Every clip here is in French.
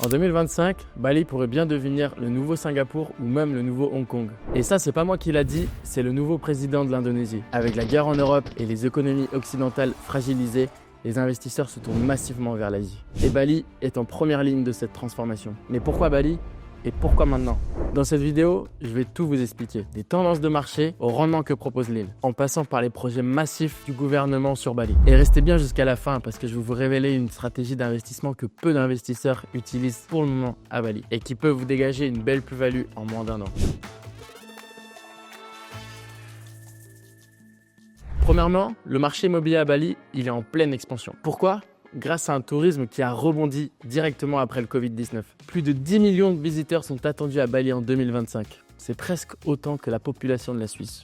En 2025, Bali pourrait bien devenir le nouveau Singapour ou même le nouveau Hong Kong. Et ça, c'est pas moi qui l'a dit, c'est le nouveau président de l'Indonésie. Avec la guerre en Europe et les économies occidentales fragilisées, les investisseurs se tournent massivement vers l'Asie. Et Bali est en première ligne de cette transformation. Mais pourquoi Bali ? Et pourquoi maintenant? Dans cette vidéo, je vais tout vous expliquer. Des tendances de marché au rendement que propose l'île, en passant par les projets massifs du gouvernement sur Bali. Et restez bien jusqu'à la fin parce que je vais vous révéler une stratégie d'investissement que peu d'investisseurs utilisent pour le moment à Bali et qui peut vous dégager une belle plus-value en moins d'1 an. Premièrement, le marché immobilier à Bali, il est en pleine expansion. Pourquoi ? Grâce à un tourisme qui a rebondi directement après le Covid-19. Plus de 10 millions de visiteurs sont attendus à Bali en 2025. C'est presque autant que la population de la Suisse.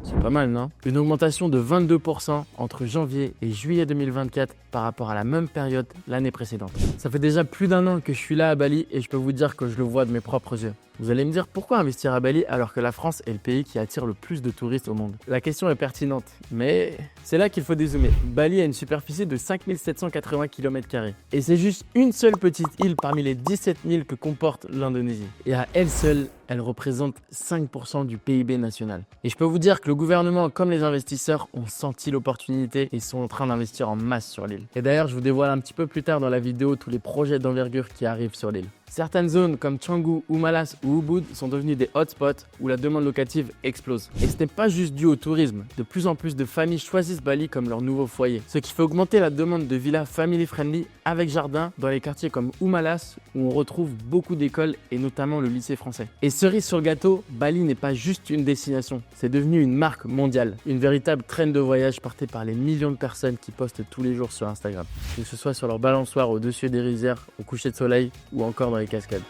C'est pas mal, non? Une augmentation de 22% entre janvier et juillet 2024 par rapport à la même période l'année précédente. Ça fait déjà plus d'1 an que je suis là à Bali et je peux vous dire que je le vois de mes propres yeux. Vous allez me dire pourquoi investir à Bali alors que la France est le pays qui attire le plus de touristes au monde? La question est pertinente, mais c'est là qu'il faut dézoomer. Bali a une superficie de 5780 km². Et c'est juste une seule petite île parmi les 17 000 que comporte l'Indonésie. Et à elle seule, elle représente 5% du PIB national. Et je peux vous dire que le gouvernement comme les investisseurs ont senti l'opportunité et sont en train d'investir en masse sur l'île. Et d'ailleurs, je vous dévoile un petit peu plus tard dans la vidéo tous les projets d'envergure qui arrivent sur l'île. Certaines zones comme Canggu, Malas ou Ubud sont devenues des hotspots où la demande locative explose. Et ce n'est pas juste dû au tourisme. De plus en plus de familles choisissent Bali comme leur nouveau foyer. Ce qui fait augmenter la demande de villas family-friendly avec jardin dans les quartiers comme Malas où on retrouve beaucoup d'écoles et notamment le lycée français. Et cerise sur le gâteau, Bali n'est pas juste une destination. C'est devenu une marque mondiale. Une véritable trend de voyage portée par les millions de personnes qui postent tous les jours sur Instagram. Que ce soit sur leur balançoire au-dessus des rizières, au coucher de soleil ou encore dans les cascades.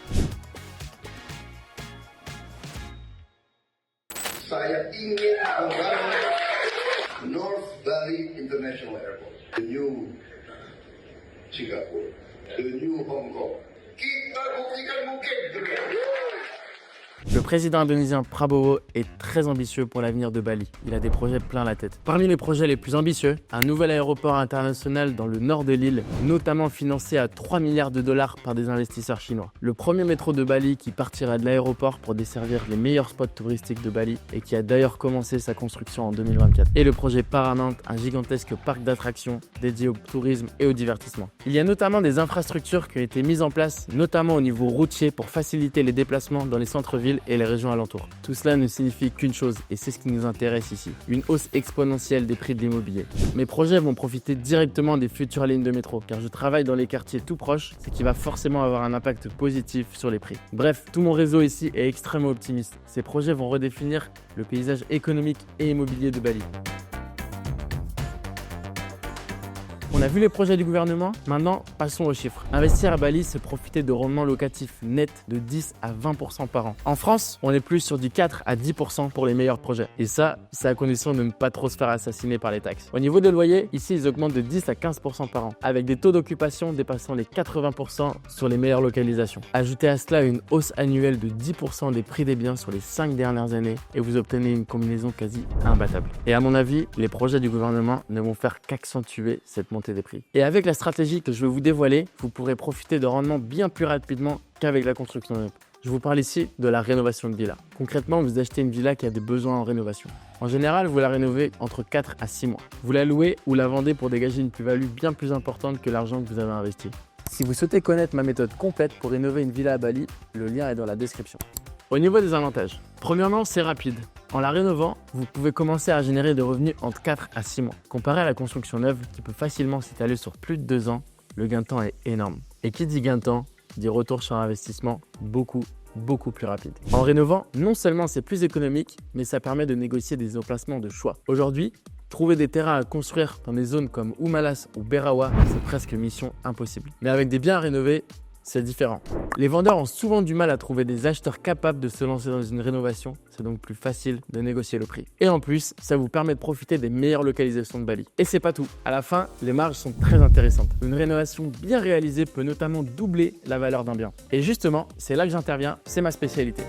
Saya ingin membangun North Bali International Airport, the new Singapore, the new Hong Kong. Kita buktikan mungkin. Le président indonésien Prabowo est très ambitieux pour l'avenir de Bali. Il a des projets plein la tête. Parmi les projets les plus ambitieux, un nouvel aéroport international dans le nord de l'île, notamment financé à 3 milliards de dollars par des investisseurs chinois. Le premier métro de Bali qui partira de l'aéroport pour desservir les meilleurs spots touristiques de Bali et qui a d'ailleurs commencé sa construction en 2024. Et le projet Paramount, un gigantesque parc d'attractions dédié au tourisme et au divertissement. Il y a notamment des infrastructures qui ont été mises en place, notamment au niveau routier pour faciliter les déplacements dans les centres-villes et les régions alentours. Tout cela ne signifie qu'une chose, et c'est ce qui nous intéresse ici, une hausse exponentielle des prix de l'immobilier. Mes projets vont profiter directement des futures lignes de métro, car je travaille dans les quartiers tout proches, ce qui va forcément avoir un impact positif sur les prix. Bref, tout mon réseau ici est extrêmement optimiste. Ces projets vont redéfinir le paysage économique et immobilier de Bali. On a vu les projets du gouvernement, maintenant passons aux chiffres. Investir à Bali, c'est profiter de rendements locatifs nets de 10 à 20% par an. En France, on est plus sur du 4 à 10% pour les meilleurs projets. Et ça, c'est à condition de ne pas trop se faire assassiner par les taxes. Au niveau des loyers, ici, ils augmentent de 10 à 15% par an, avec des taux d'occupation dépassant les 80% sur les meilleures localisations. Ajoutez à cela une hausse annuelle de 10% des prix des biens sur les 5 dernières années et vous obtenez une combinaison quasi imbattable. Et à mon avis, les projets du gouvernement ne vont faire qu'accentuer cette montée des prix. Et avec la stratégie que je vais vous dévoiler, vous pourrez profiter de rendements bien plus rapidement qu'avec la construction neuve. Je vous parle ici de la rénovation de villa. Concrètement, vous achetez une villa qui a des besoins en rénovation. En général, vous la rénovez entre 4 à 6 mois. Vous la louez ou la vendez pour dégager une plus-value bien plus importante que l'argent que vous avez investi. Si vous souhaitez connaître ma méthode complète pour rénover une villa à Bali, le lien est dans la description. Au niveau des avantages, premièrement, c'est rapide. En la rénovant, vous pouvez commencer à générer des revenus entre 4 à 6 mois. Comparé à la construction neuve qui peut facilement s'étaler sur plus de 2 ans, le gain de temps est énorme. Et qui dit gain de temps, dit retour sur investissement beaucoup plus rapide. En rénovant, non seulement c'est plus économique, mais ça permet de négocier des emplacements de choix. Aujourd'hui, trouver des terrains à construire dans des zones comme Malas ou Berawa, c'est presque mission impossible. Mais avec des biens à rénover, c'est différent. Les vendeurs ont souvent du mal à trouver des acheteurs capables de se lancer dans une rénovation, c'est donc plus facile de négocier le prix. Et en plus, ça vous permet de profiter des meilleures localisations de Bali. Et c'est pas tout. À la fin, les marges sont très intéressantes. Une rénovation bien réalisée peut notamment doubler la valeur d'un bien. Et justement, c'est là que j'interviens, c'est ma spécialité.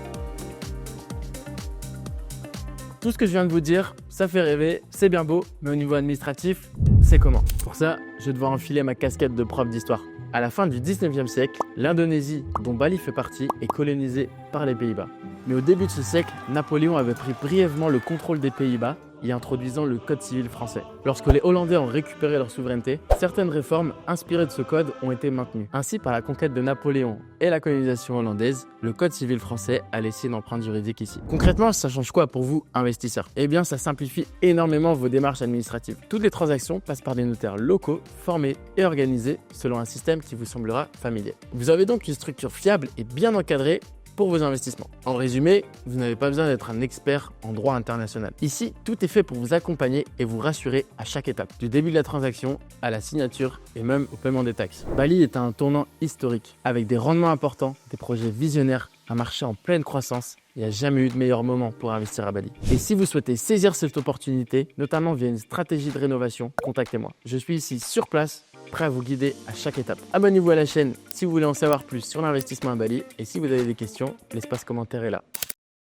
Tout ce que je viens de vous dire, ça fait rêver, c'est bien beau, mais au niveau administratif, c'est comment? Pour ça, je vais devoir enfiler ma casquette de prof d'histoire. À la fin du 19e siècle, l'Indonésie, dont Bali fait partie, est colonisée par les Pays-Bas. Mais au début de ce siècle, Napoléon avait pris brièvement le contrôle des Pays-Bas, y introduisant le Code civil français. Lorsque les Hollandais ont récupéré leur souveraineté, certaines réformes inspirées de ce code ont été maintenues. Ainsi, par la conquête de Napoléon et la colonisation hollandaise, le Code civil français a laissé une empreinte juridique ici. Concrètement, ça change quoi pour vous, investisseurs? Eh bien, ça simplifie énormément vos démarches administratives. Toutes les transactions passent par des notaires locaux, formés et organisés selon un système qui vous semblera familier. Vous avez donc une structure fiable et bien encadrée pour vos investissements. En résumé, vous n'avez pas besoin d'être un expert en droit international. Ici, tout est fait pour vous accompagner et vous rassurer à chaque étape, du début de la transaction à la signature et même au paiement des taxes. Bali est à un tournant historique, avec des rendements importants, des projets visionnaires, un marché en pleine croissance. Il n'y a jamais eu de meilleur moment pour investir à Bali. Et si vous souhaitez saisir cette opportunité, notamment via une stratégie de rénovation, contactez-moi. Je suis ici sur place, prêt à vous guider à chaque étape. Abonnez-vous à la chaîne si vous voulez en savoir plus sur l'investissement à Bali. Et si vous avez des questions, l'espace commentaire est là.